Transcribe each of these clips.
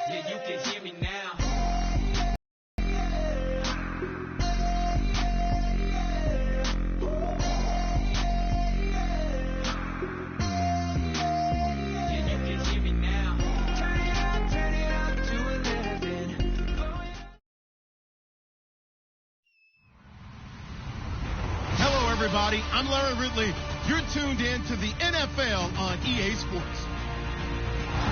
Yeah, you can hear me now. Everybody, I'm Larry Ridley. You're tuned in to the NFL on EA Sports.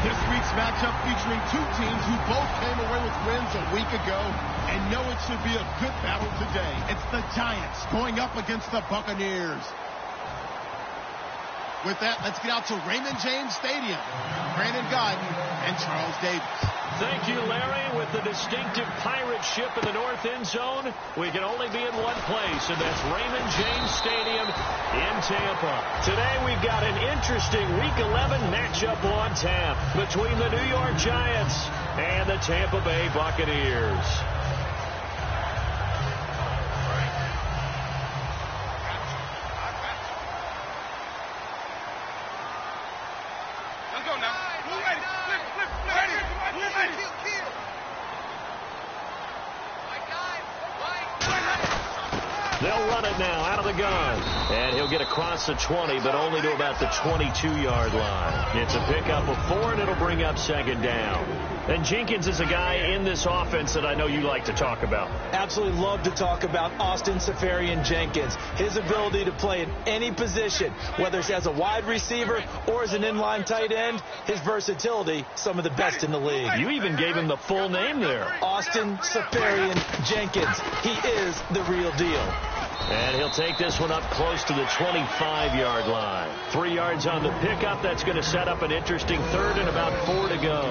This week's matchup featuring two teams who both came away with wins a week ago and know it should be a good battle today. It's the Giants going up against the Buccaneers. With that, let's get out to Raymond James Stadium. Brandon Godden and Charles Davis. Thank you, Larry. With the distinctive pirate ship in the north end zone, we can only be in one place, and that's Raymond James Stadium in Tampa. Today we've got an interesting Week 11 matchup on tap between the New York Giants and the Tampa Bay Buccaneers. They'll run it now out of the gun. And he'll get across the 20, but only to about the 22-yard line. It's a pickup of 4, and it'll bring up second down. And Jenkins is a guy in this offense that I know you like to talk about. Absolutely love to talk about Austin Seferian-Jenkins. His ability to play in any position, whether it's as a wide receiver or as an inline tight end, his versatility, some of the best in the league. You even gave him the full name there. Austin Seferian-Jenkins. He is the real deal. And he'll take this one up close to the 25-yard line. 3 yards on the pickup. That's going to set up an interesting third and about 4 to go.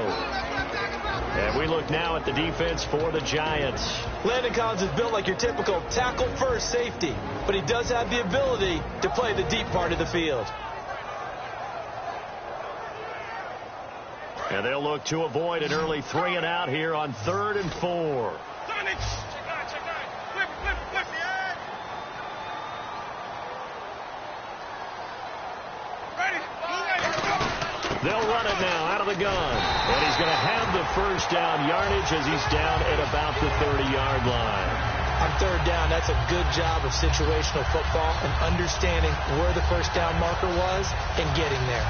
And we look now at the defense for the Giants. Landon Collins is built like your typical tackle-first safety, but he does have the ability to play the deep part of the field. And they'll look to avoid an early 3 and out here on 3rd and 4. They'll run it now out of the gun. And he's going to have the first down yardage as he's down at about the 30-yard line. On 3rd down, that's a good job of situational football and understanding where the first down marker was and getting there.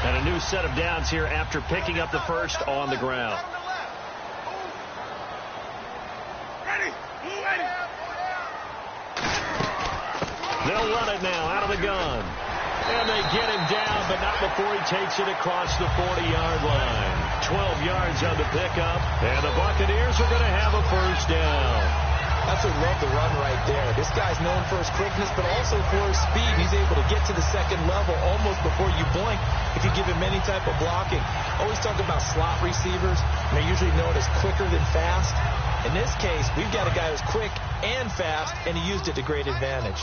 And a new set of downs here after picking up the first on the ground. They'll run it now out of the gun. And they get him down, but not before he takes it across the 40-yard line. 12 yards on the pickup, and the Buccaneers are going to have a first down. That's what love the run right there. This guy's known for his quickness, but also for his speed. He's able to get to the second level almost before you blink if you give him any type of blocking. Always talk about slot receivers, and they're usually known as quicker than fast. In this case, we've got a guy who's quick and fast, and he used it to great advantage.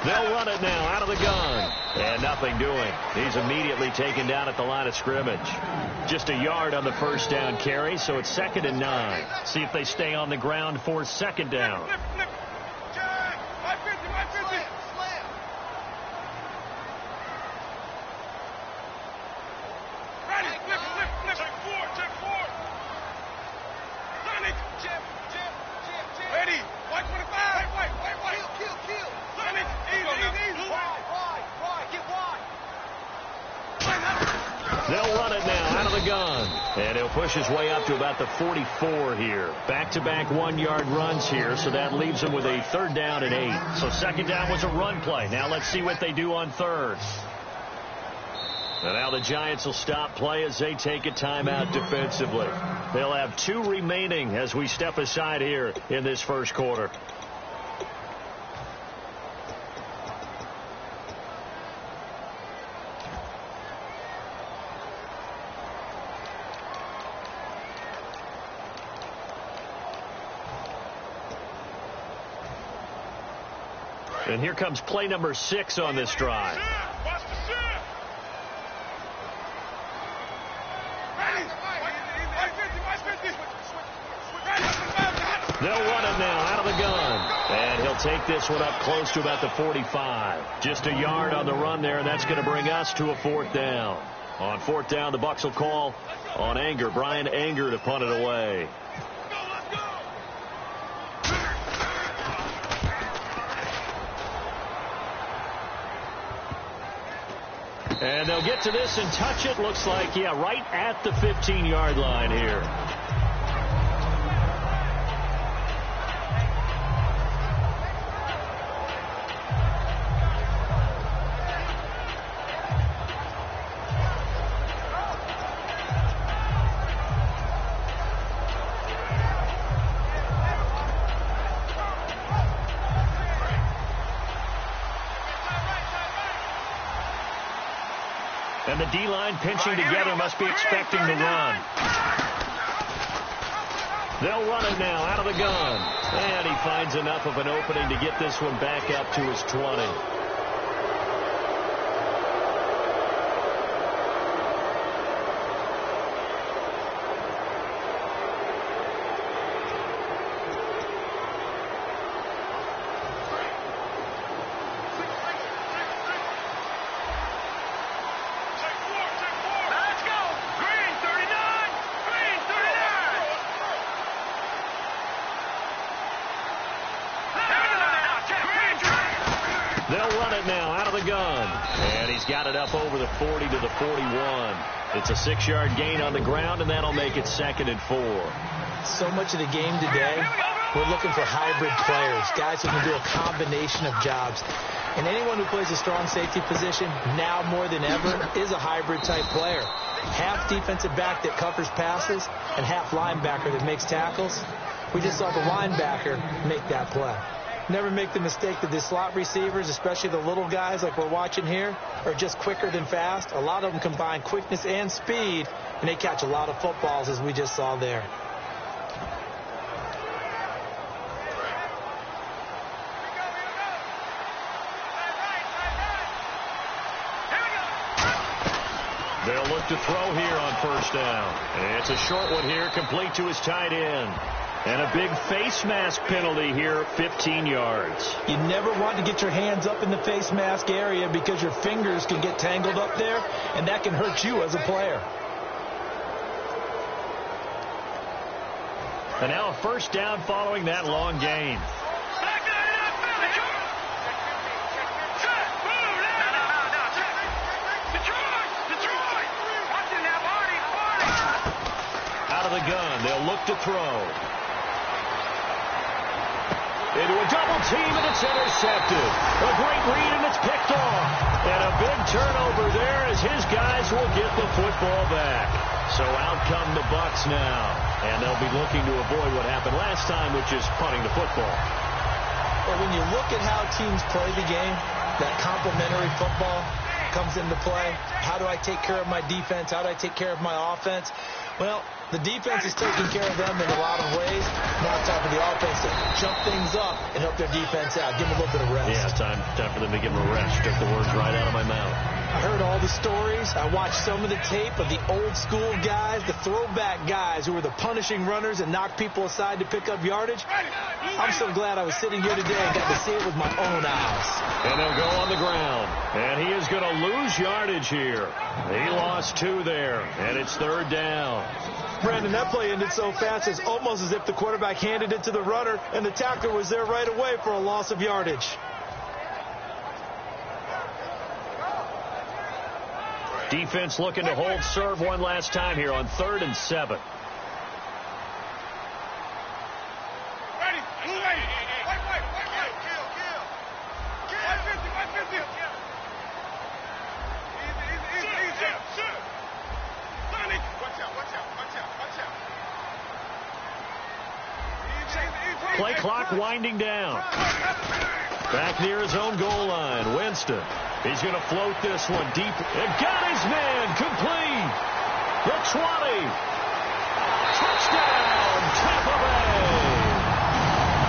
They'll run it now out of the gun. And nothing doing. He's immediately taken down at the line of scrimmage. Just a yard on the first down carry, so it's 2nd and 9. See if they stay on the ground for second down. They'll run it now out of the gun. And he'll push his way up to about the 44 here. Back-to-back 1-yard runs here, so that leaves him with a 3rd down and 8. So second down was a run play. Now let's see what they do on 3rd. And now the Giants will stop play as they take a timeout defensively. They'll have 2 remaining as we step aside here in this first quarter. And here comes play number 6 on this drive. They'll run it now out of the gun. And he'll take this one up close to about the 45. Just a yard on the run there, and that's going to bring us to a 4th down. On 4th down, the Bucs will call on Anger. Brian Anger to punt it away. And they'll get to this and touch it. Looks like, yeah, right at the 15-yard line here. And the D-line pinching together must be expecting the run. They'll run it now out of the gun. And he finds enough of an opening to get this one back up to his 20. They'll run it now out of the gun. And he's got it up over the 40 to the 41. It's a 6-yard gain on the ground, and that'll make it 2nd and 4. So much of the game today, we're looking for hybrid players, guys who can do a combination of jobs. And anyone who plays a strong safety position, now more than ever, is a hybrid-type player. Half defensive back that covers passes and half linebacker that makes tackles. We just saw the linebacker make that play. Never make the mistake that the slot receivers, especially the little guys like we're watching here, are just quicker than fast. A lot of them combine quickness and speed, and they catch a lot of footballs, as we just saw there. They'll look to throw here on 1st down. And it's a short one here, complete to his tight end. And a big face mask penalty here, 15 yards. You never want to get your hands up in the face mask area because your fingers can get tangled up there, and that can hurt you as a player. And now a 1st down following that long gain. Out of the gun, they'll look to throw. Into a double team, and it's intercepted. A great read, and it's picked off. And a big turnover there as his guys will get the football back. So out come the Bucs now. And they'll be looking to avoid what happened last time, which is punting the football. But when you look at how teams play the game, that complementary football comes into play. How do I take care of my defense? How do I take care of my offense? Well, the defense is taking care of them in a lot of ways. Now it's time for the offense to jump things up and help their defense out. Give them a little bit of rest. Yeah, time for them to give them a rest. Took the words right out of my mouth. I heard all the stories. I watched some of the tape of the old school guys, the throwback guys who were the punishing runners and knocked people aside to pick up yardage. I'm so glad I was sitting here today and got to see it with my own eyes. And they'll go on the ground. And he is going to lose yardage here. He lost 2 there, and it's 3rd down. Brandon, that play ended so fast, it's almost as if the quarterback handed it to the runner, and the tackler was there right away for a loss of yardage. Defense looking to hold serve one last time here on 3rd and 7. Play clock winding down. Back near his own goal line, Winston. He's going to float this one deep. And got his man complete. The 20. Touchdown, Tampa Bay.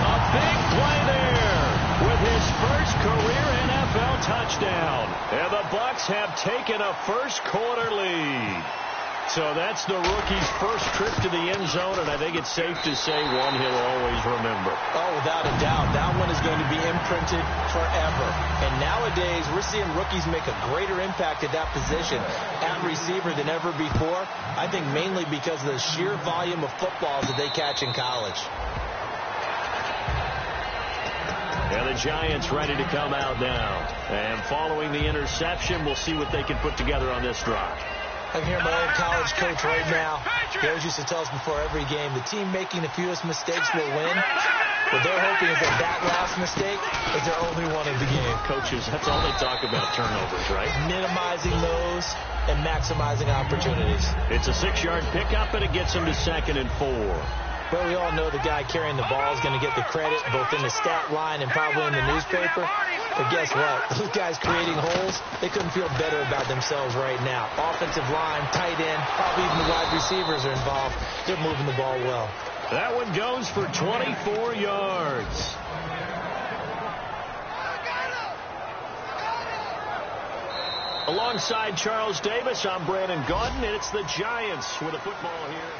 A big play there with his first career NFL touchdown. And the Bucs have taken a first quarter lead. So that's the rookie's first trip to the end zone, and I think it's safe to say one he'll always remember. Oh, without a doubt. That one is going to be imprinted forever. And nowadays, we're seeing rookies make a greater impact at that position at receiver than ever before. I think mainly because of the sheer volume of footballs that they catch in college. And the Giants ready to come out now. And following the interception, we'll see what they can put together on this drive. I can hear my old college coach right now. He always used to tell us before every game, the team making the fewest mistakes will win. What they're hoping is that last mistake is their only one of the game. Coaches, that's all they talk about, turnovers, right? Minimizing those and maximizing opportunities. It's a 6-yard pickup, and it gets them to 2nd and 4. Well, we all know the guy carrying the ball is going to get the credit both in the stat line and probably in the newspaper. But guess what? Those guys creating holes, they couldn't feel better about themselves right now. Offensive line, tight end, probably even the wide receivers are involved. They're moving the ball well. That one goes for 24 yards. Alongside Charles Davis, I'm Brandon Gaudin, and it's the Giants with a football here.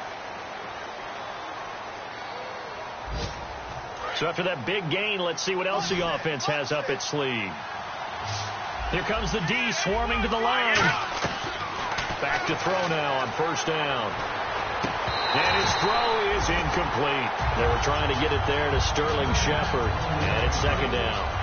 So after that big gain, let's see what else the offense has up its sleeve. Here comes the D swarming to the line. Back to throw now on 1st down. And his throw is incomplete. They were trying to get it there to Sterling Shepard. And it's 2nd down.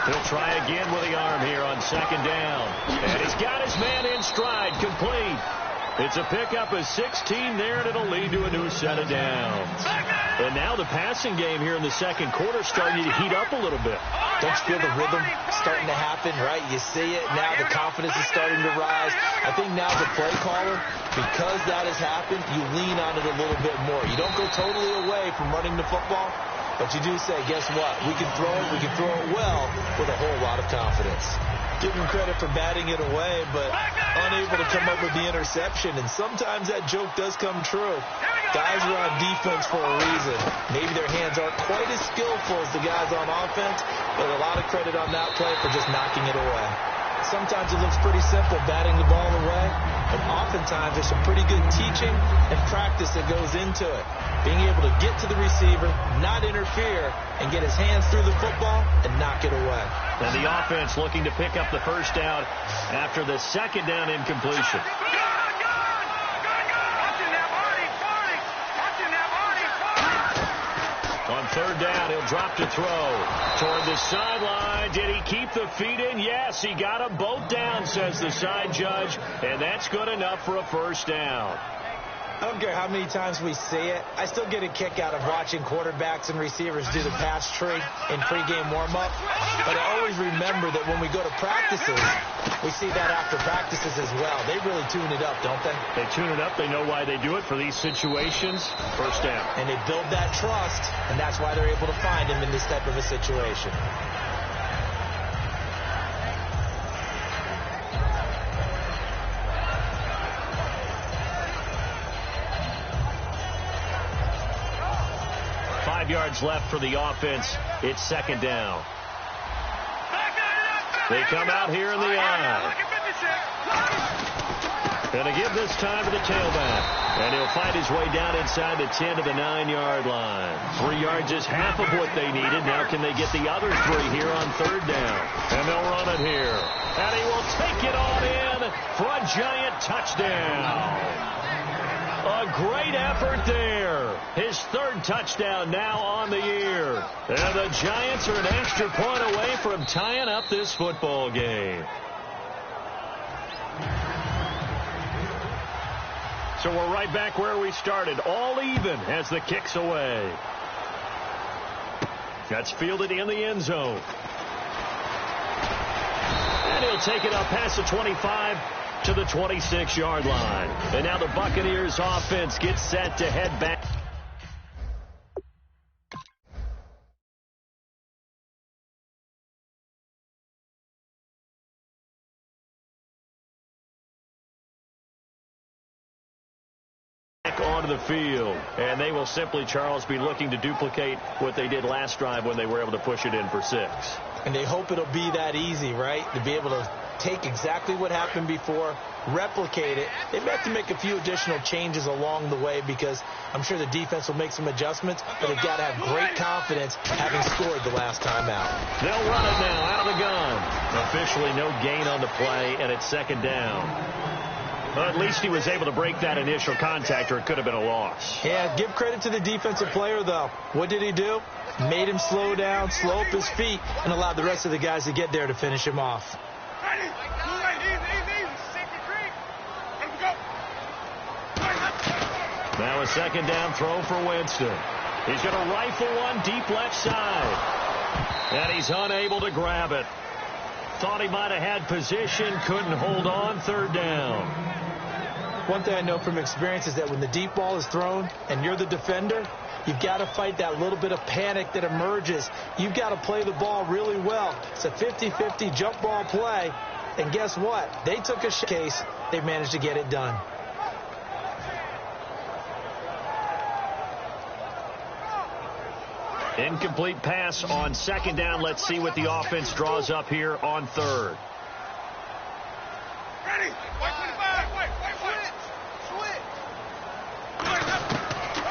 He'll try again with the arm here on 2nd down. And he's got his man in stride, complete. It's a pickup of 16 there, and it'll lead to a new set of downs. And now the passing game here in the 2nd quarter starting to heat up a little bit. Don't you feel the rhythm starting to happen, right? You see it. Now the confidence is starting to rise. I think now the play caller, because that has happened, you lean on it a little bit more. You don't go totally away from running the football, but you do say, guess what? We can throw it well with a whole lot of confidence. Give him credit for batting it away, but unable to come up with the interception. And sometimes that joke does come true. Guys are on defense for a reason. Maybe their hands aren't quite as skillful as the guys on offense, but a lot of credit on that play for just knocking it away. Sometimes it looks pretty simple, batting the ball away, but oftentimes there's some pretty good teaching and practice that goes into it. Being able to get to the receiver, not interfere, and get his hands through the football and knock it away. And the offense looking to pick up the 1st down after the 2nd down incompletion. On 3rd down, he'll drop to throw. Toward the sideline. Did he keep the feet in? Yes, he got them both down, says the side judge. And that's good enough for a 1st down. I don't care how many times we see it. I still get a kick out of watching quarterbacks and receivers do the pass tree in pregame warm-up. But I always remember that when we go to practices, we see that after practices as well. They really tune it up, don't they? They tune it up. They know why they do it for these situations. 1st down. And they build that trust, and that's why they're able to find him in this type of a situation. Yards left for the offense. It's 2nd down. They come out here in the eye. Going to give this time to the tailback. And he'll find his way down inside the 10 to the 9-yard line. 3 yards is half of what they needed. Now can they get the other 3 here on 3rd down? And they'll run it here. And he will take it on in for a Giant touchdown. A great effort there. His 3rd touchdown now on the year. And the Giants are an extra point away from tying up this football game. So we're right back where we started. All even as the kick's away. That's fielded in the end zone. And he'll take it up past the 25 to the 26-yard line. And now the Buccaneers offense gets set to head back. onto the field. And they will simply, Charles, be looking to duplicate what they did last drive when they were able to push it in for 6. And they hope it'll be that easy, right? To be able to take exactly what happened before, replicate it. They may have to make a few additional changes along the way because I'm sure the defense will make some adjustments, but they've got to have great confidence having scored the last time out. They'll run it now out of the gun. Officially no gain on the play, and it's 2nd down. Well, at least he was able to break that initial contact, or it could have been a loss. Yeah, give credit to the defensive player, though. What did he do? Made him slow down, slow up his feet, and allowed the rest of the guys to get there to finish him off. Now a 2nd down throw for Winston. He's going to rifle one deep left side. And he's unable to grab it. Thought he might have had position, couldn't hold on. 3rd down. One thing I know from experience is that when the deep ball is thrown and you're the defender, you've got to fight that little bit of panic that emerges. You've got to play the ball really well. It's a 50-50 jump ball play. And guess what? They took a case. They managed to get it done. Incomplete pass on 2nd down. Let's see what the offense draws up here on 3rd.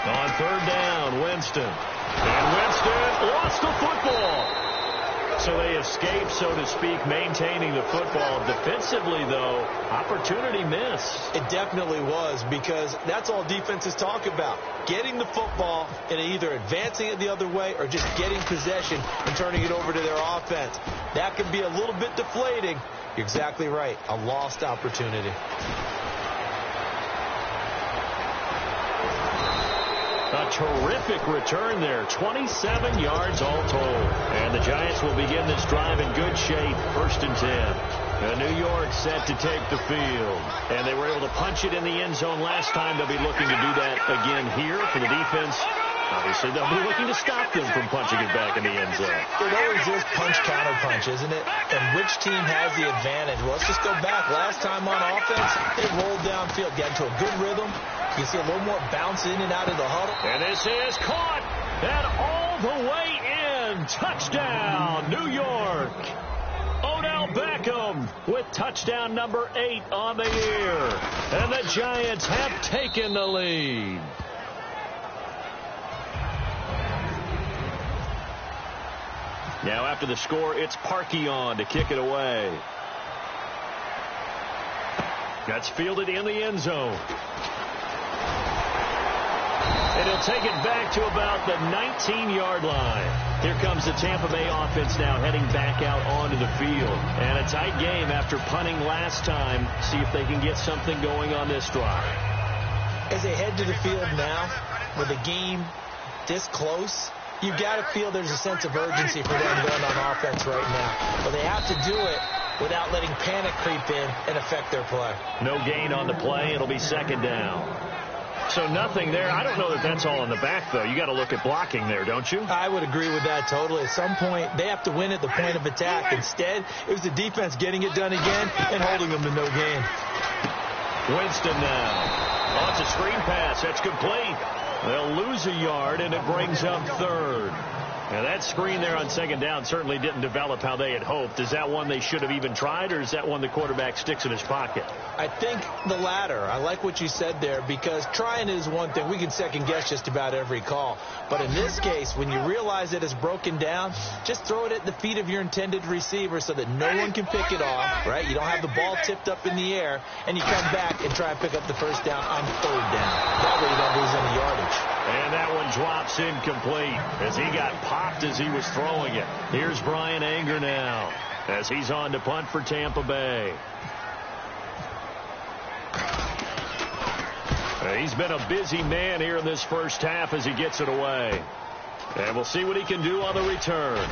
On 3rd down, Winston. And Winston lost the football. So they escape, so to speak, maintaining the football. Defensively, though, opportunity missed. It definitely was, because that's all defenses talk about. Getting the football and either advancing it the other way or just getting possession and turning it over to their offense. That can be a little bit deflating. You're exactly right. A lost opportunity. A terrific return there. 27 yards all told. And the Giants will begin this drive in good shape. 1st and 10. New York set to take the field. And they were able to punch it in the end zone last time. They'll be looking to do that again here for the defense. Obviously, they'll be looking to stop them from punching it back in the end zone. It always is punch-counter-punch, isn't it? And which team has the advantage? Well, let's just go back. Last time on offense, they rolled downfield, got into a good rhythm. You see a little more bounce in and out of the huddle. And this is caught and all the way in. Touchdown, New York. Odell Beckham with touchdown number 8 on the year. And the Giants have taken the lead. Now after the score, it's Parkey on to kick it away. That's fielded in the end zone. And he'll take it back to about the 19-yard line. Here comes the Tampa Bay offense now heading back out onto the field. And a tight game after punting last time. See if they can get something going on this drive. As they head to the field now, with the game this close, you've got to feel there's a sense of urgency for them going on offense right now. But they have to do it without letting panic creep in and affect their play. No gain on the play. It'll be 2nd down. So nothing there. I don't know that that's all in the back, though. You got to look at blocking there, don't you? I would agree with that totally. At some point, they have to win at the point of attack. Instead, it was the defense getting it done again and holding them to no gain. Winston now. Oh, it's a screen pass. That's complete. They'll lose a yard, and it brings up 3rd. Now, that screen there on 2nd down certainly didn't develop how they had hoped. Is that one they should have even tried, or is that one the quarterback sticks in his pocket? I think the latter. I like what you said there, because trying is one thing. We can second-guess just about every call. But in this case, when you realize that it's broken down, just throw it at the feet of your intended receiver so that no one can pick it off, right? You don't have the ball tipped up in the air, and you come back and try and pick up the 1st down on 3rd down. That way you don't lose any yardage. And that one drops incomplete as he got popped as he was throwing it. Here's Brian Anger now as he's on to punt for Tampa Bay. He's been a busy man here in this first half as he gets it away. And we'll see what he can do on the return.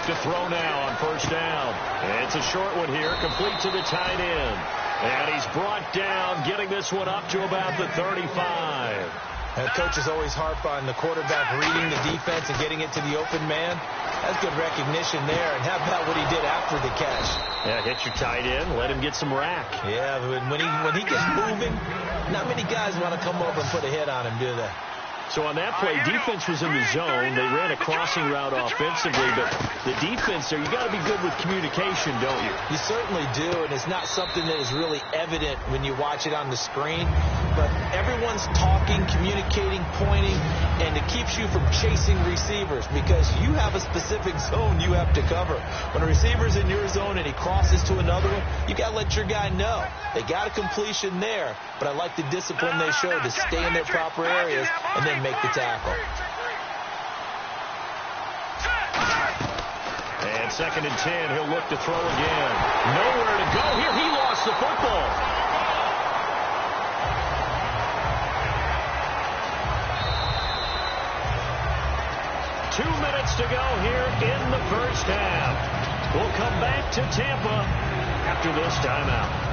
look to throw now on first down. It's a short one here, complete to the tight end. And he's brought down, getting this one up to about the 35. And coaches always harp on the quarterback reading the defense and getting it to the open man. That's good recognition there. And how about what he did after the catch? Yeah, hit your tight end, let him get some rack. Yeah, when he gets moving, not many guys want to come over and put a hit on him, do they? So on that play, defense was in the zone. They ran a crossing route offensively, but the defense there, you got to be good with communication, don't you? You certainly do, and it's not something that is really evident when you watch it on the screen. But everyone's talking, communicating, pointing, and it keeps you from chasing receivers because you have a specific zone you have to cover. When a receiver's in your zone and he crosses to another one, you got to let your guy know. They got a completion there, but I like the discipline they showed to stay in their proper areas and then make the tackle. And 2nd and 10, he'll look to throw again. Nowhere to go here. He lost the football. Two minutes to go here in the first half. We'll come back to Tampa after this timeout.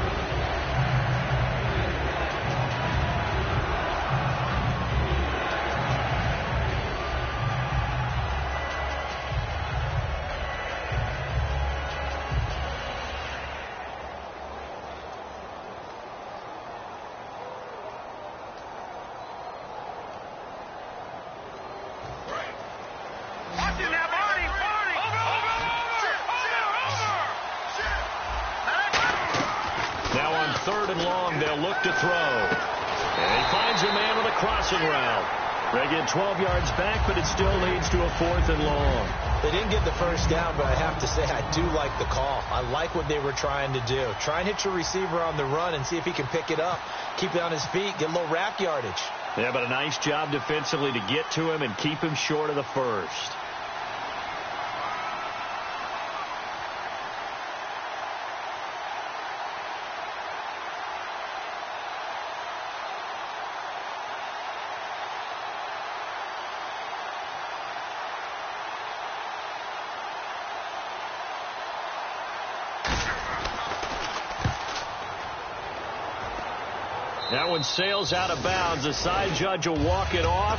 Now on 3rd and long, they'll look to throw. And he finds a man on a crossing route. They get 12 yards back, but it still leads to a 4th and long. They didn't get the first down, but I have to say I do like the call. I like what they were trying to do. Try and hit your receiver on the run and see if he can pick it up. Keep it on his feet, get a little rack yardage. Yeah, but a nice job defensively to get to him and keep him short of the first. That one sails out of bounds. The side judge will walk it off.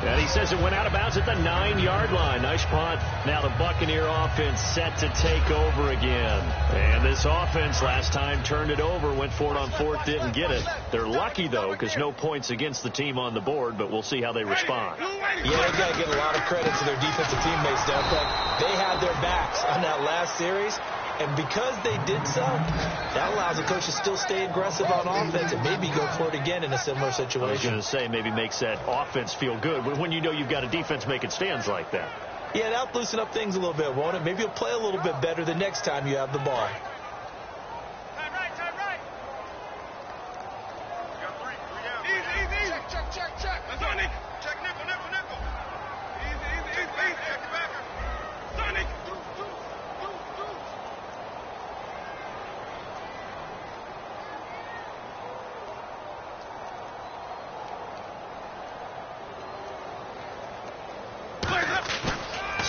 And he says it went out of bounds at the 9-yard line. Nice punt. Now the Buccaneer offense set to take over again. And this offense last time turned it over, went for it on 4th, didn't get it. They're lucky, though, because no points against the team on the board, but we'll see how they respond. Yeah, they got to give a lot of credit to their defensive teammates, don't they? They had their backs on that last series. And because they did so, that allows the coach to still stay aggressive on offense and maybe go for it again in a similar situation. I was going to say maybe makes that offense feel good when you know you've got a defense making stands like that. Yeah, that'll loosen up things a little bit, won't it? Maybe you'll play a little bit better the next time you have the ball. Time right. You got 3 down. Easy. Check. Let's go, Nick. Check nickel. Easy. Check it back. Sonic.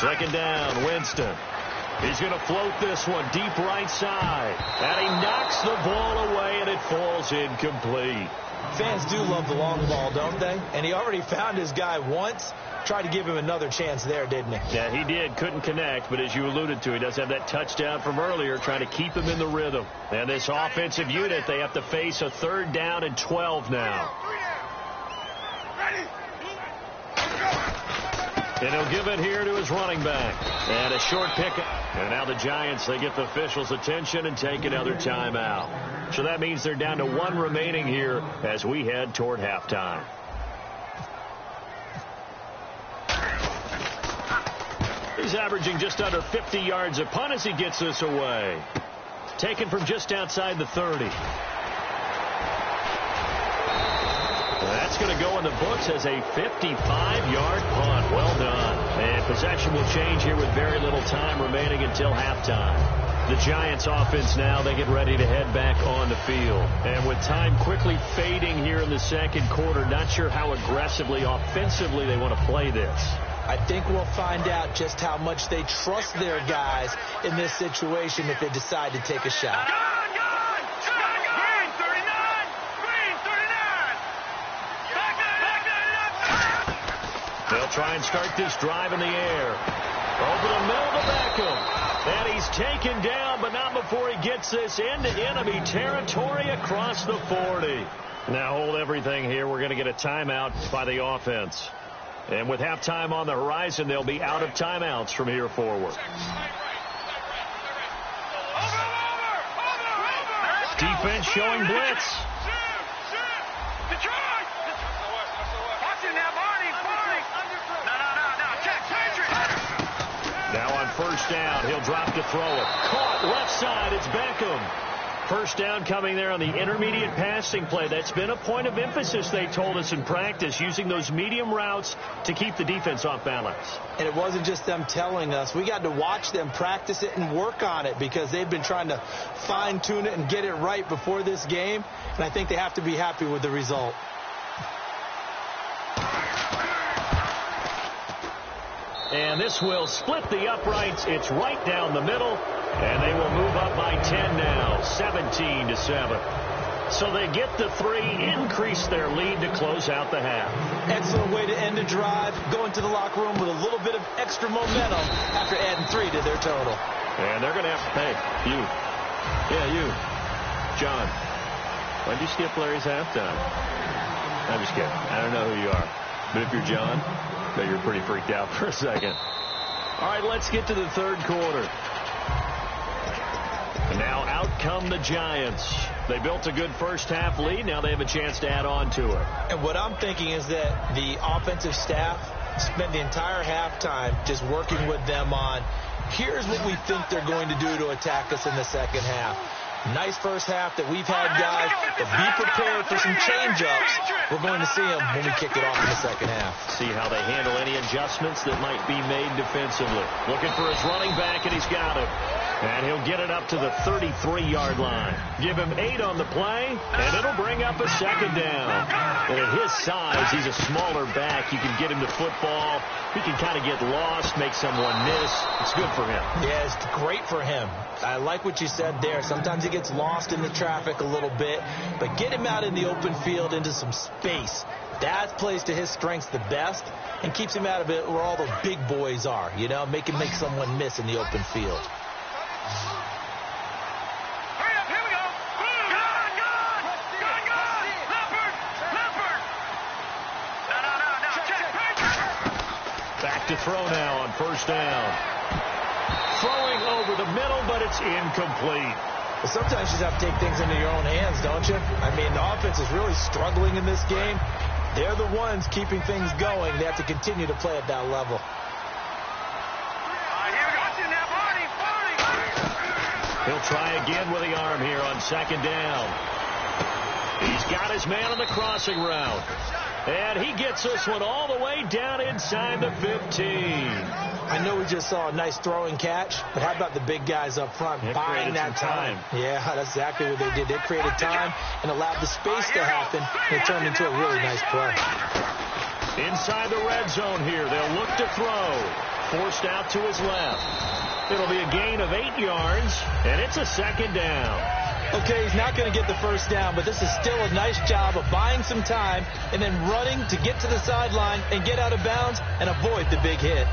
Second down, Winston. He's going to float this one deep right side. And he knocks the ball away, and it falls incomplete. Fans do love the long ball, don't they? And he already found his guy once. Tried to give him another chance there, didn't he? Yeah, he did. Couldn't connect, but as you alluded to, he does have that touchdown from earlier, trying to keep him in the rhythm. And this offensive unit, they have to face a 3rd down and 12 now. And he'll give it here to his running back. And a short pick. And now the Giants, they get the officials' attention and take another timeout. So that means they're down to 1 remaining here as we head toward halftime. He's averaging just under 50 yards a punt as he gets this away. Taken from just outside the 30. That's going to go in the books as a 55-yard punt. Well done. And possession will change here with very little time remaining until halftime. The Giants offense now, they get ready to head back on the field. And with time quickly fading here in the second quarter, not sure how aggressively, offensively they want to play this. I think we'll find out just how much they trust their guys in this situation if they decide to take a shot. They'll try and start this drive in the air. Over the middle to Beckham. And he's taken down, but not before he gets this into enemy territory across the 40. Now hold everything here. We're going to get a timeout by the offense. And with halftime on the horizon, they'll be out of timeouts from here forward. Defense showing blitz. Now on first down, he'll drop to throw it. Caught left side, it's Beckham. First down coming there on the intermediate passing play. That's been a point of emphasis, they told us in practice, using those medium routes to keep the defense off balance. And it wasn't just them telling us. We got to watch them practice it and work on it because they've been trying to fine-tune it and get it right before this game. And I think they have to be happy with the result. And this will split the uprights. It's right down the middle. And they will move up by 10 now, 17-7. So they get the 3, increase their lead to close out the half. Excellent way to end the drive. Go into the locker room with a little bit of extra momentum after adding 3 to their total. And they're going to have, hey, you. Yeah, you. John. Why'd you skip Larry's halftime? I'm just kidding. I don't know who you are. But if you're John, I bet you're pretty freaked out for a second. All right, let's get to the third quarter. And now out come the Giants. They built a good first half lead. Now they have a chance to add on to it. And what I'm thinking is that the offensive staff spent the entire halftime just working with them on, here's what we think they're going to do to attack us in the second half. Nice first half that we've had, guys, but be prepared for some change-ups. We're going to see them when we kick it off in the second half. See how they handle any adjustments that might be made defensively. Looking for his running back, and he's got it. And he'll get it up to the 33-yard line. Give him 8 on the play, and it'll bring up a second down. And at his size, he's a smaller back. You can get him to football. He can kind of get lost, make someone miss. It's good for him. Yeah, it's great for him. I like what you said there. Sometimes he gets lost in the traffic a little bit, but get him out in the open field into some space. That plays to his strengths the best and keeps him out of it where all the big boys are, you know, make someone miss in the open field. Hurry up, here we go. Gone. Leopard. No. Check. Back to throw now on first down. Throwing over the middle, but it's incomplete. Well, sometimes you just have to take things into your own hands, don't you? I mean, the offense is really struggling in this game. They're the ones keeping things going. They have to continue to play at that level. He'll try again with the arm here on second down. He's got his man on the crossing route. And he gets this one all the way down inside the 15. I know we just saw a nice throwing catch, but how about the big guys up front buying that time? Yeah, that's exactly what they did. They created time and allowed the space to happen, and it turned into a really nice play. Inside the red zone here, they'll look to throw. Forced out to his left. It'll be a gain of 8 yards, and it's a second down. Okay, he's not going to get the first down, but this is still a nice job of buying some time and then running to get to the sideline and get out of bounds and avoid the big hit.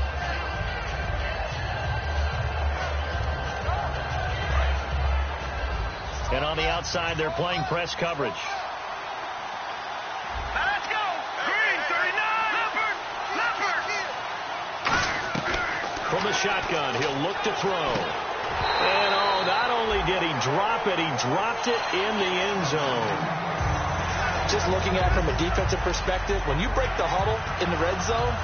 And on the outside, they're playing press coverage. Let's go. Green, 39. Leopard. From the shotgun, he'll look to throw. And, not only did he drop it, he dropped it in the end zone. Just looking at it from a defensive perspective, when you break the huddle in the red zone,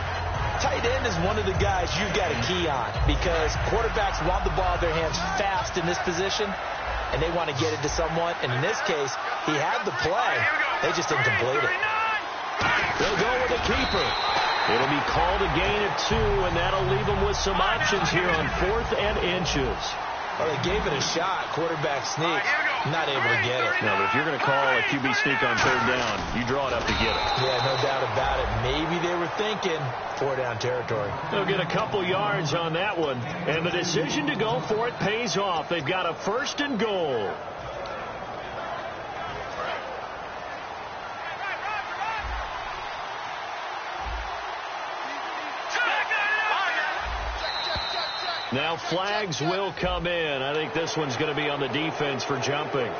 tight end is one of the guys you've got a key on because quarterbacks want the ball in their hands fast in this position, and they want to get it to someone. And in this case, he had the play. They just didn't complete it. They'll go with a keeper. It'll be called a gain of 2, and that'll leave them with some options here on 4th and inches. Well, they gave it a shot. Quarterback sneak. Not able to get it. No, but if you're going to call a QB sneak on third down, you draw it up to get it. Yeah, no doubt about it. Maybe they were thinking 4-down territory. They'll get a couple yards on that one, and the decision to go for it pays off. They've got a 1st and goal. Now flags will come in. I think this one's going to be on the defense for jumping.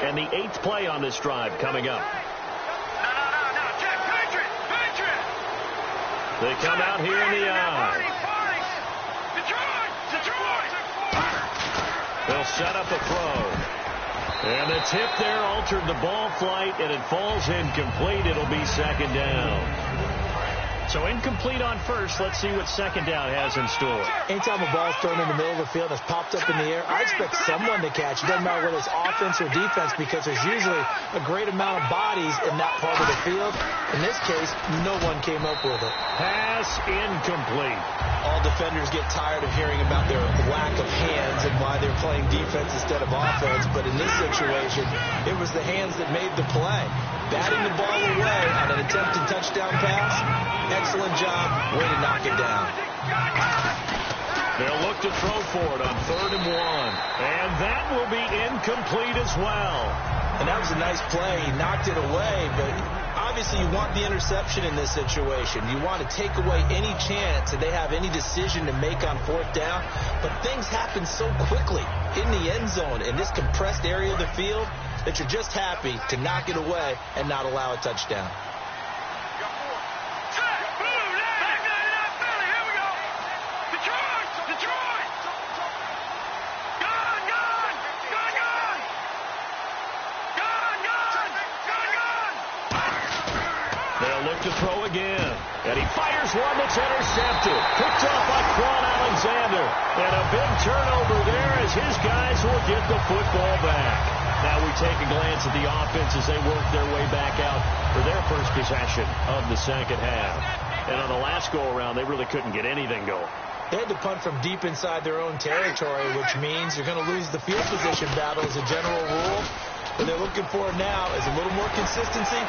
And the 8th play on this drive coming up. No, Jack, Patriot. They come out here in the eye. Detroit. They'll set up a throw. And the tip there altered the ball flight, and it falls incomplete. It'll be 2nd down. So incomplete on first. Let's see what 2nd down has in store. Anytime a ball's thrown in the middle of the field and it's popped up in the air, I expect someone to catch. It doesn't matter whether it's offense or defense, because there's usually a great amount of bodies in that part of the field. In this case, no one came up with it. Pass incomplete. All defenders get tired of hearing about their lack of hands and why they're playing defense instead of offense. But in this situation, it was the hands that made the play. Batting the ball away on an attempted touchdown pass. Excellent job. Way to knock it down. They'll look to throw for it on 3rd and 1. And that will be incomplete as well. And that was a nice play. He knocked it away, but obviously you want the interception in this situation. You want to take away any chance that they have any decision to make on 4th down. But things happen so quickly in the end zone in this compressed area of the field that you're just happy to knock it away and not allow a touchdown. To throw again, and he fires one that's intercepted, picked off by Quan Alexander, and a big turnover there as his guys will get the football back. Now we take a glance at the offense as they work their way back out for their first possession of the 2nd half. And on the last go-around, they really couldn't get anything going. They had to punt from deep inside their own territory, which means you're going to lose the field position battle as a general rule. What they're looking for now is a little more consistency,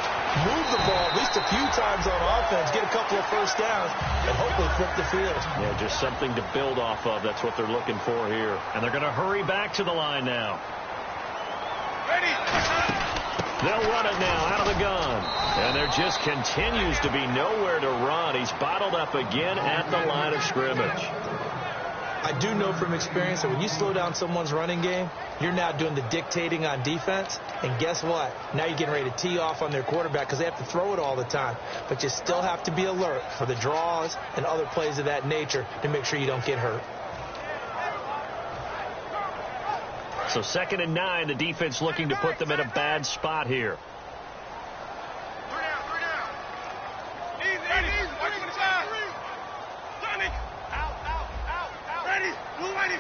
move the ball at least a few times on offense, get a couple of 1st downs, and hopefully flip the field. Yeah, just something to build off of. That's what they're looking for here. And they're going to hurry back to the line now. Ready. They'll run it now out of the gun. And there just continues to be nowhere to run. He's bottled up again at the line of scrimmage. I do know from experience that when you slow down someone's running game, you're now doing the dictating on defense. And guess what? Now you're getting ready to tee off on their quarterback because they have to throw it all the time. But you still have to be alert for the draws and other plays of that nature to make sure you don't get hurt. So 2nd and 9, the defense looking to put them in a bad spot here. 3 down. Easy. Watch the side. Sonic. Out. Ready. Blue ready.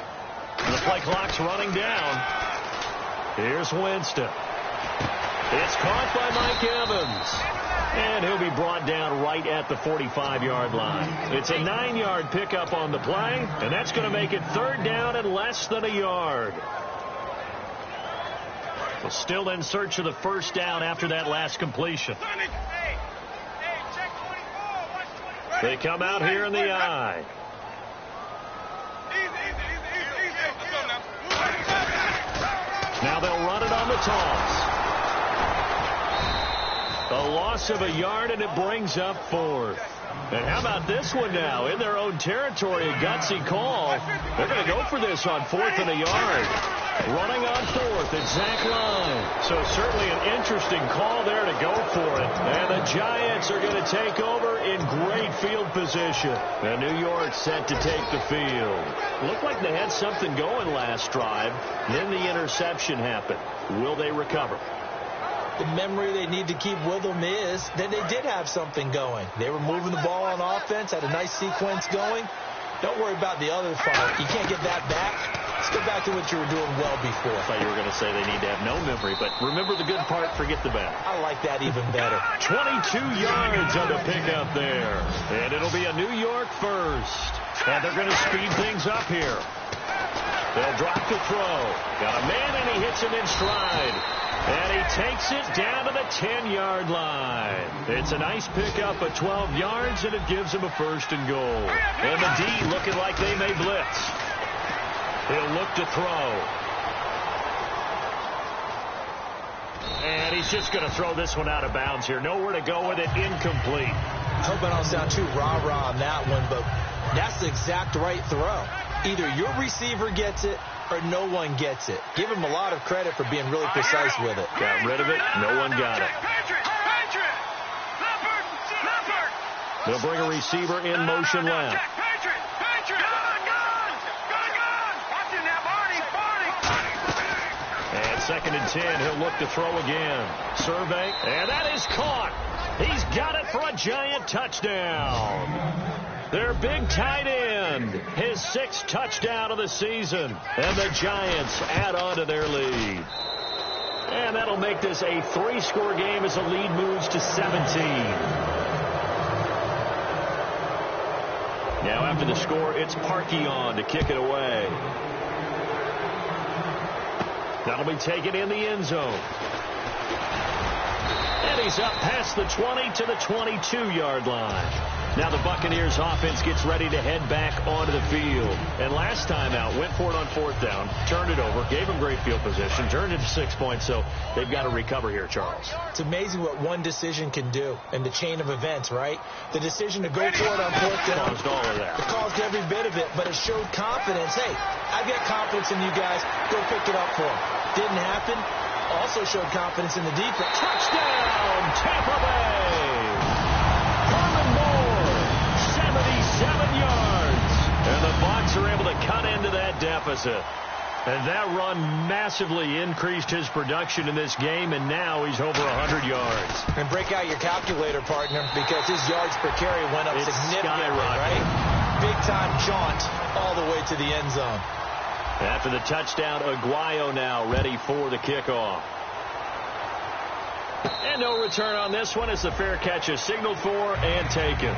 The play clock's running down. Here's Winston. It's caught by Mike Evans. And he'll be brought down right at the 45-yard line. It's a 9-yard pickup on the play, and that's going to make it 3rd down and less than a yard. Well, still in search of the 1st down after that last completion. Sonic. Hey, check 24. Watch 24. They come out here in the eye. Easy. Let's go now. Now they'll run it on the toss. A loss of a yard, and it brings up 4th. And how about this one now? In their own territory, a gutsy call. They're going to go for this on 4th and a yard. Running on 4th at Zach Line. So certainly an interesting call there to go for it. And the Giants are going to take over in great field position. And New York set to take the field. Looked like they had something going last drive. Then the interception happened. Will they recover? The memory they need to keep with them is that they did have something going. They were moving the ball on offense, had a nice sequence going. Don't worry about the other part. You can't get that back. Let's go back to what you were doing well before. I thought you were going to say they need to have no memory, but remember the good part, forget the bad. I like that even better. 22 yards on the pickup there. And it'll be a New York 1st. And they're going to speed things up here. They'll drop to throw. Got a man, and he hits him in stride. And he takes it down to the 10-yard line. It's a nice pickup of 12 yards, and it gives him a 1st and goal. And the D looking like they may blitz. He'll look to throw. And he's just going to throw this one out of bounds here. Nowhere to go with it. Incomplete. I hope I don't sound too rah-rah on that one, but that's the exact right throw. Either your receiver gets it or no one gets it. Give him a lot of credit for being really precise with it. Got rid of it. No one got it. They'll bring a receiver in motion left. And 2nd and 10. He'll look to throw again. Survey. And that is caught. He's got it for a giant touchdown. Their big tight end, his 6th touchdown of the season. And the Giants add on to their lead. And that'll make this a 3-score game as the lead moves to 17. Now after the score, it's Parkey on to kick it away. That'll be taken in the end zone. And he's up past the 20 to the 22-yard line. Now the Buccaneers offense gets ready to head back onto the field. And last time out, went for it on 4th down, turned it over, gave them great field position, turned it to 6 points, so they've got to recover here, Charles. It's amazing what one decision can do in the chain of events, right? The decision to go for it on 4th down. Caused all of that. It caused every bit of it, but it showed confidence. Hey, I've got confidence in you guys. Go pick it up for them. Didn't happen. Also showed confidence in the defense. Touchdown, Tampa Bay! 7 yards. And the Bucs are able to cut into that deficit. And that run massively increased his production in this game, and now he's over 100 yards. And break out your calculator, partner, because his yards per carry went up significantly, right? Big-time jaunt all the way to the end zone. After the touchdown, Aguayo now ready for the kickoff. And no return on this one as the fair catch is signaled for and taken.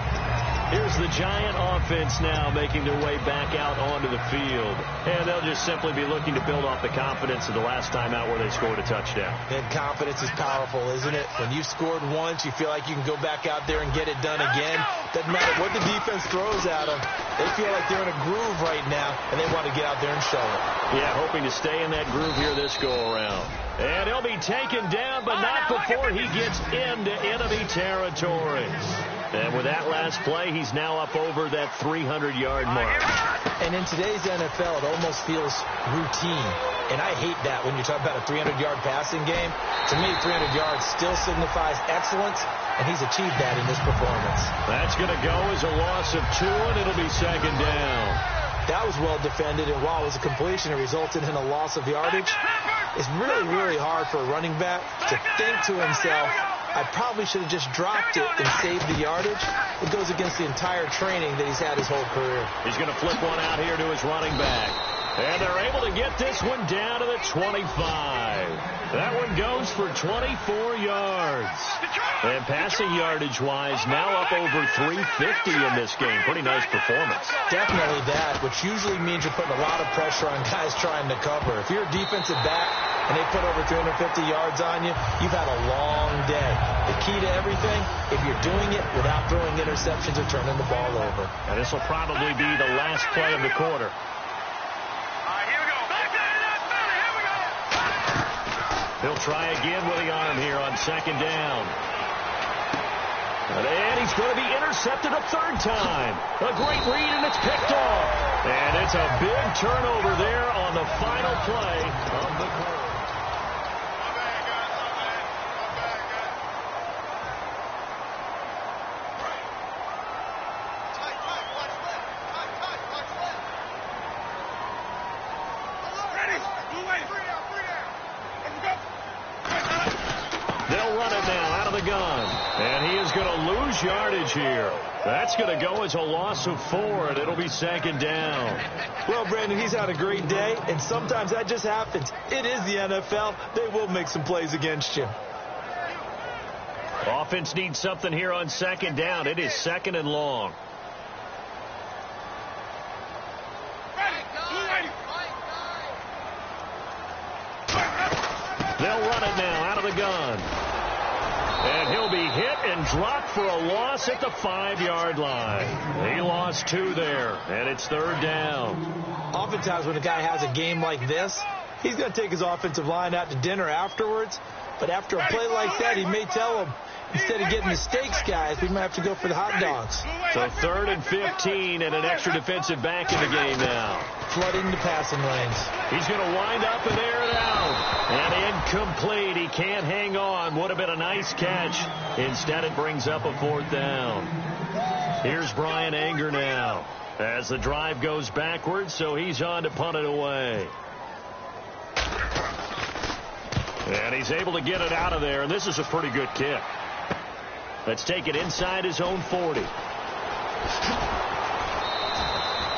Here's the Giant offense now making their way back out onto the field. And they'll just simply be looking to build off the confidence of the last time out where they scored a touchdown. And confidence is powerful, isn't it? When you scored once, you feel like you can go back out there and get it done again. Doesn't matter what the defense throws at them. They feel like they're in a groove right now, and they want to get out there and show it. Yeah, hoping to stay in that groove here this go-around. And he'll be taken down, but not before he gets into enemy territory. And with that last play, he's now up over that 300-yard mark. And in today's NFL, it almost feels routine. And I hate that when you talk about a 300-yard passing game. To me, 300 yards still signifies excellence, and he's achieved that in this performance. That's going to go as a loss of 2, and it'll be 2nd down. That was well defended, and while it was a completion, it resulted in a loss of yardage. It's really, really hard for a running back to think to himself, I probably should have just dropped it and saved the yardage. It goes against the entire training that he's had his whole career. He's going to flip one out here to his running back. And they're able to get this one down to the 25. That one goes for 24 yards. And passing yardage-wise, now up over 350 in this game. Pretty nice performance. Definitely that, which usually means you're putting a lot of pressure on guys trying to cover. If you're a defensive back and they put over 350 yards on you, you've had a long day. The key to everything, if you're doing it without throwing interceptions or turning the ball over. And this will probably be the last play of the quarter. He'll try again with the arm here on 2nd down. And he's going to be intercepted a 3rd time. A great read, and it's picked off. And it's a big turnover there on the final play of the quarter. And he is going to lose yardage here. That's going to go as a loss of 4, and it'll be 2nd down. Well, Brandon, he's had a great day, and sometimes that just happens. It is the NFL. They will make some plays against you. Offense needs something here on 2nd down. It is 2nd and long. They'll run it now out of the gun. And he'll be hit and dropped for a loss at the 5-yard line. He lost 2 there, and it's 3rd down. Oftentimes when a guy has a game like this, he's going to take his offensive line out to dinner afterwards. But after a play like that, he may tell them, instead of getting the steaks, guys, we might have to go for the hot dogs. So 3rd and 15 and an extra defensive back in the game now. Flooding the passing lanes. He's going to wind up and air it out. And incomplete. He can't hang on. Would have been a nice catch. Instead, it brings up a 4th down. Here's Brian Anger now as the drive goes backwards, so he's on to punt it away. And he's able to get it out of there, and this is a pretty good kick. Let's take it inside his own 40.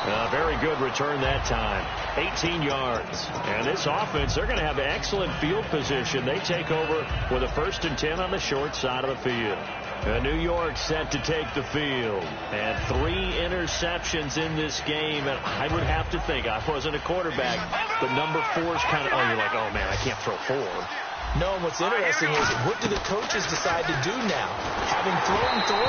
A very good return that time. 18 yards. And this offense, they're going to have excellent field position. They take over with a 1st and 10 on the short side of the field. New York set to take the field. And 3 interceptions in this game. And I would have to think, I wasn't a quarterback, but number 4 is kind of, you're like, oh, man, I can't throw 4. No, and what's interesting is, what do the coaches decide to do now? Having thrown 3,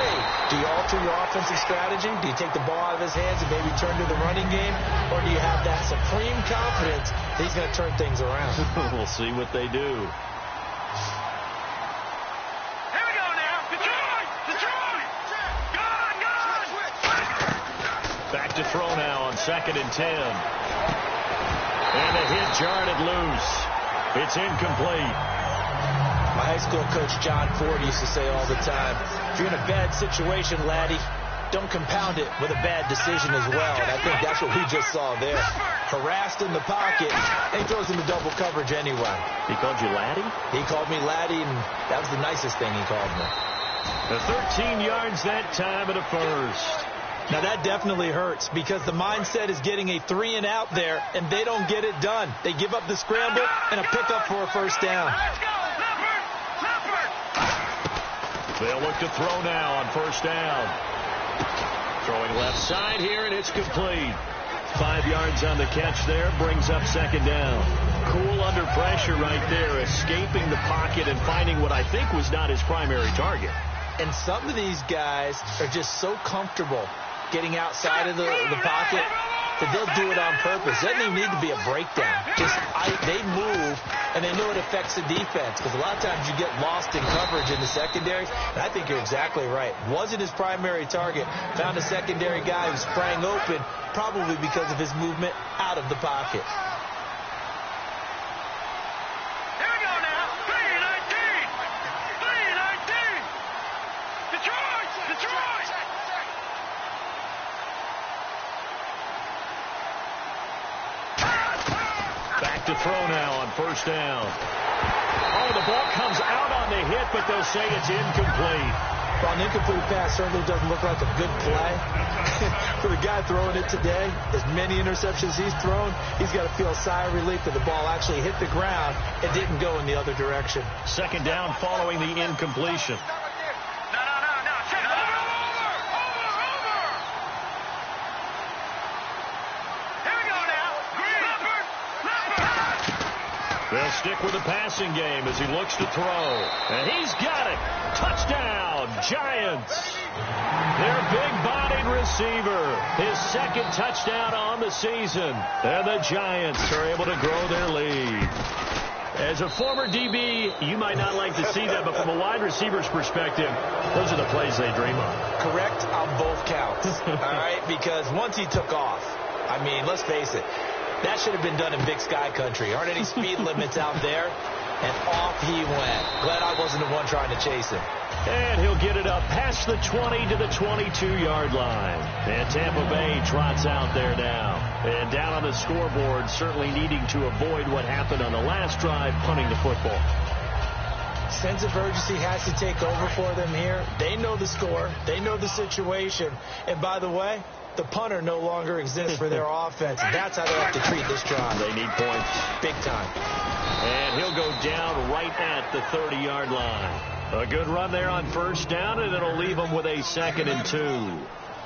do you alter your offensive strategy? Do you take the ball out of his hands and maybe turn to the running game? Or do you have that supreme confidence that he's going to turn things around? We'll see what they do. Here we go now. Detroit! Detroit! Gone! Back to throw now on 2nd and 10. And a hit jarred loose. It's incomplete. My high school coach, John Ford, used to say all the time, if you're in a bad situation, laddie, don't compound it with a bad decision as well. And I think that's what we just saw there. Harassed in the pocket, and he throws into double coverage anyway. He called you laddie? He called me laddie, and that was the nicest thing he called me. The 13 yards that time at a 1st. Now, that definitely hurts because the mindset is getting a 3-and-out there, and they don't get it done. They give up the scramble and a pickup for a 1st down. They'll look to throw now on 1st down. Throwing left side here, and it's complete. 5 yards on the catch there, brings up 2nd down. Cool under pressure right there, escaping the pocket and finding what I think was not his primary target. And some of these guys are just so comfortable getting outside of the pocket that they'll do it on purpose. It doesn't even need to be a breakdown. They move, and they know it affects the defense because a lot of times you get lost in coverage in the secondary, and I think you're exactly right. Wasn't his primary target. Found a secondary guy who sprang open, probably because of his movement out of the pocket. Here we go now. 3-19. 3-19. Detroit! Detroit! Back to throw now on 1st down. Oh, the ball comes out on the hit, but they'll say it's incomplete. Well, an incomplete pass certainly doesn't look like a good play. For the guy throwing it today, as many interceptions he's thrown, he's got to feel a sigh of relief that the ball actually hit the ground and didn't go in the other direction. 2nd down following the incompletion. They'll stick with the passing game as he looks to throw. And he's got it. Touchdown, Giants. Their big-bodied receiver. His 2nd touchdown on the season. And the Giants are able to grow their lead. As a former DB, you might not like to see that, but from a wide receiver's perspective, those are the plays they dream of. Correct on both counts. All right, because once he took off, I mean, let's face it, that should have been done in Big Sky Country. Aren't any speed limits out there? And off he went. Glad I wasn't the one trying to chase him. And he'll get it up past the 20 to the 22-yard line. And Tampa Bay trots out there now. And down on the scoreboard, certainly needing to avoid what happened on the last drive, punting the football. Sense of urgency has to take over for them here. They know the score. They know the situation. And by the way, the punter no longer exists for their offense. That's how they have to treat this drive. They need points. Big time. And he'll go down right at the 30-yard line. A good run there on 1st down, and it'll leave them with a 2nd and 2.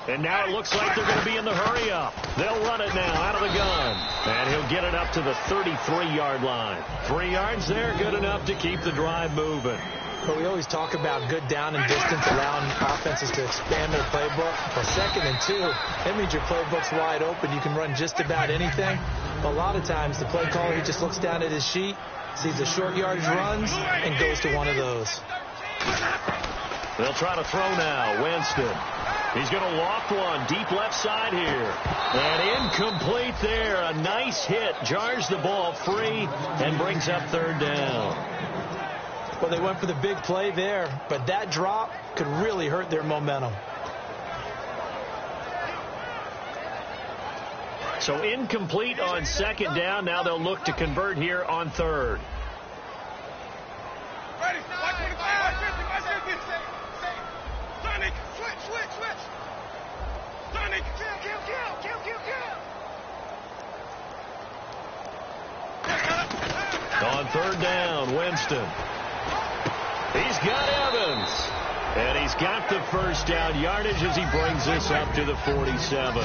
And now it looks like they're going to be in the hurry-up. They'll run it now out of the gun. And he'll get it up to the 33-yard line. 3 yards there, good enough to keep the drive moving. But we always talk about good down and distance, allowing offenses to expand their playbook. Well, 2nd and 2, that means your playbook's wide open. You can run just about anything. But a lot of times, the play caller, he just looks down at his sheet, sees the short yardage runs, and goes to one of those. They'll try to throw now. Winston. He's going to loft one deep left side here. And incomplete there. A nice hit. Jars the ball free and brings up 3rd down. Well, they went for the big play there, but that drop could really hurt their momentum. So incomplete on 2nd down. Now they'll look to convert here on 3rd. Ready? 125, 150. Sonic, switch. Sonic, kill. On 3rd down, Winston. He's got Evans. And he's got the 1st down yardage as he brings this up to the 47.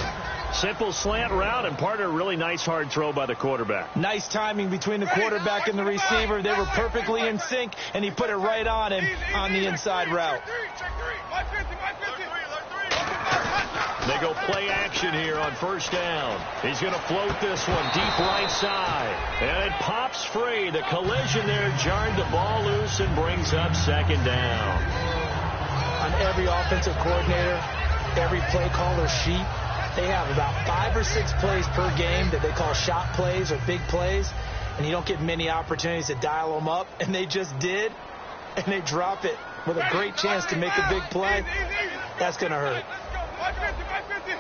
Simple slant route, and part of a really nice hard throw by the quarterback. Nice timing between the quarterback and the receiver. They were perfectly in sync, and he put it right on him on the inside route. They go play action here on 1st down. He's going to float this one deep right side. And it pops free. The collision there jarred the ball loose and brings up 2nd down. On every offensive coordinator, every play caller sheet, they have about 5 or 6 plays per game that they call shot plays or big plays. And you don't get many opportunities to dial them up. And they just did. And they drop it with a great chance to make a big play. That's going to hurt. 550.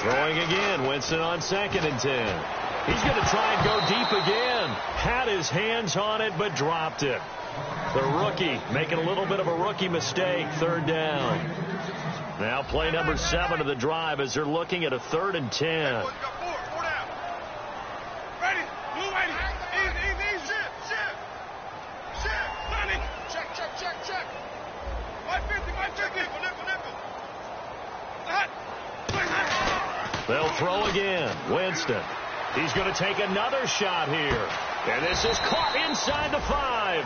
Throwing again. Winston on 2nd and 10. He's going to try and go deep again. Had his hands on it, but dropped it. The rookie making a little bit of a rookie mistake. 3rd down. Now play number 7 of the drive as they're looking at a 3rd and 10. Four down. Ready? Move ready. Easy. Shift. Sonic. Check. 550. Nickel. Hot. They'll throw again. Winston. He's going to take another shot here. And this is caught inside the 5.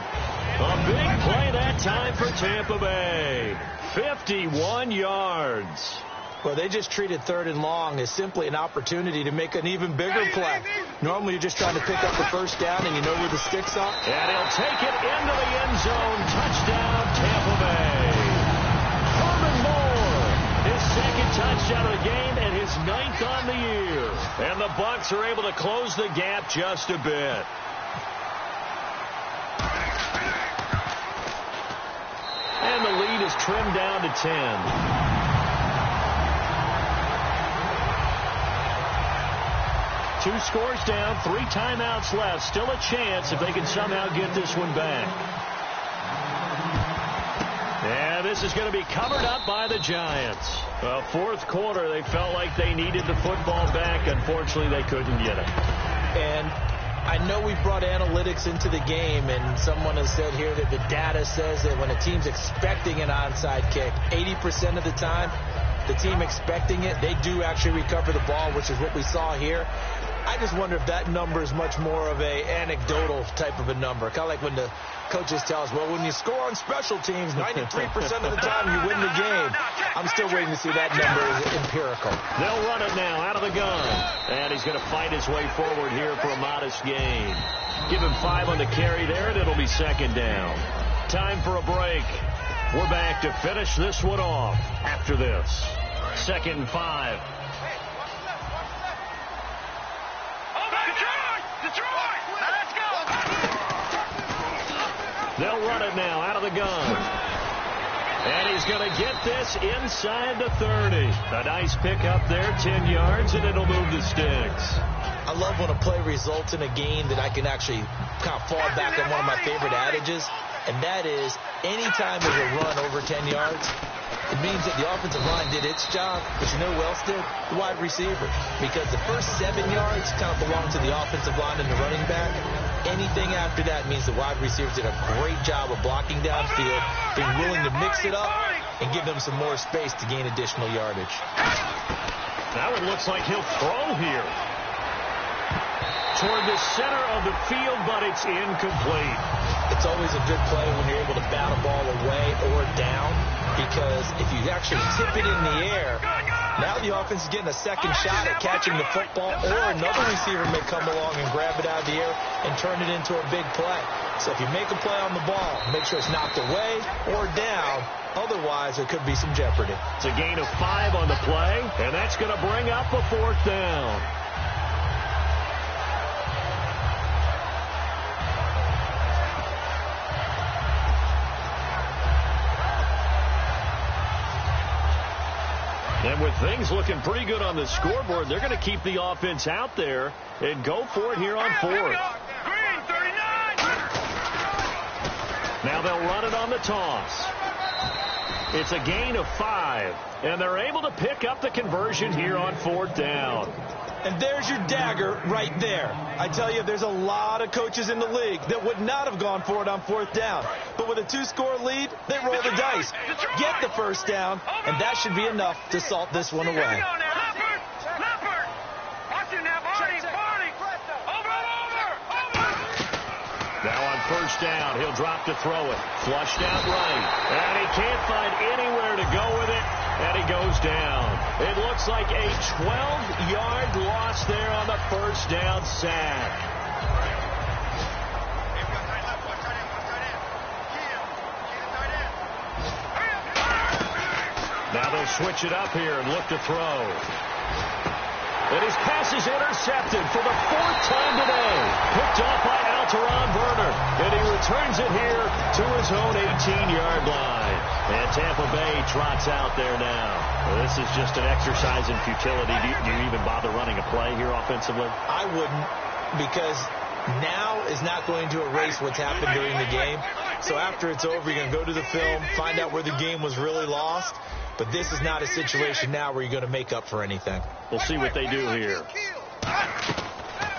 A big play that time for Tampa Bay. 51 yards. Well, they just treated 3rd and long as simply an opportunity to make an even bigger play. Normally, you're just trying to pick up the 1st down, and you know where the sticks are. And he'll take it into the end zone. Touchdown, Tampa Bay. Herman Moore, his 2nd touchdown of the game and his 9th on the year. And the Bucs are able to close the gap just a bit. And the lead is trimmed down to 10. Two scores down, 3 timeouts left. Still a chance if they can somehow get this one back. And this is going to be covered up by the Giants. 4th quarter, they felt like they needed the football back. Unfortunately, they couldn't get it. And I know we brought analytics into the game, and someone has said here that the data says that when a team's expecting an onside kick, 80% of the time, the team expecting it, they do actually recover the ball, which is what we saw here. I just wonder if that number is much more of a anecdotal type of a number. Kind of like when the coaches tell us, well, when you score on special teams, 93% of the time you win the game. I'm still waiting to see that number is empirical. They'll run it now out of the gun. And he's going to fight his way forward here for a modest gain. Give him 5 on the carry there, and it'll be 2nd down. Time for a break. We're back to finish this one off after this. 2nd and 5. They'll run it now out of the gun. And he's going to get this inside the 30. A nice pickup there, 10 yards, and it'll move the sticks. I love when a play results in a gain that I can actually kind of fall back on one of my favorite adages, and that is anytime there's a run over 10 yards, it means that the offensive line did its job, but you know who else did? The wide receiver. Because the first 7 yards kind of belong to the offensive line and the running back. Anything after that means the wide receivers did a great job of blocking downfield, being willing to mix it up, and give them some more space to gain additional yardage. Now it looks like he'll throw here. Toward the center of the field, but it's incomplete. It's always a good play when you're able to bat a ball away or down, because if you actually tip it in the air, now the offense is getting a second shot at catching the football, or another receiver may come along and grab it out of the air and turn it into a big play. So if you make a play on the ball, make sure it's knocked away or down. Otherwise, there could be some jeopardy. It's a gain of 5 on the play, and that's going to bring up a 4th down. And with things looking pretty good on the scoreboard, they're going to keep the offense out there and go for it here on 4th. Now they'll run it on the toss. It's a gain of 5, and they're able to pick up the conversion here on 4th down. And there's your dagger right there. I tell you, there's a lot of coaches in the league that would not have gone for it on 4th down. But with a 2-score lead, they roll the dice, get the 1st down, and that should be enough to salt this one away. Now on 1st down, he'll drop to throw it. Flushed out right. And he can't find anywhere to go with it. And he goes down. It looks like a 12-yard loss there on the 1st down sack. Now they'll switch it up here and look to throw. And his pass is intercepted for the 4th time today. Picked off by Alteron Werner. And he returns it here to his own 18-yard line. And Tampa Bay trots out there now. Well, this is just an exercise in futility. Do you even bother running a play here offensively? I wouldn't, because now is not going to erase what's happened during the game. So after it's over, you're going to go to the film, find out where the game was really lost. But this is not a situation now where you're going to make up for anything. We'll see what they do here.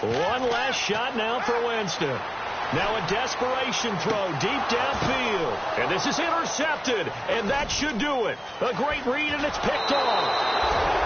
One last shot now for Winston. Now a desperation throw deep downfield. And this is intercepted. And that should do it. A great read, and it's picked off.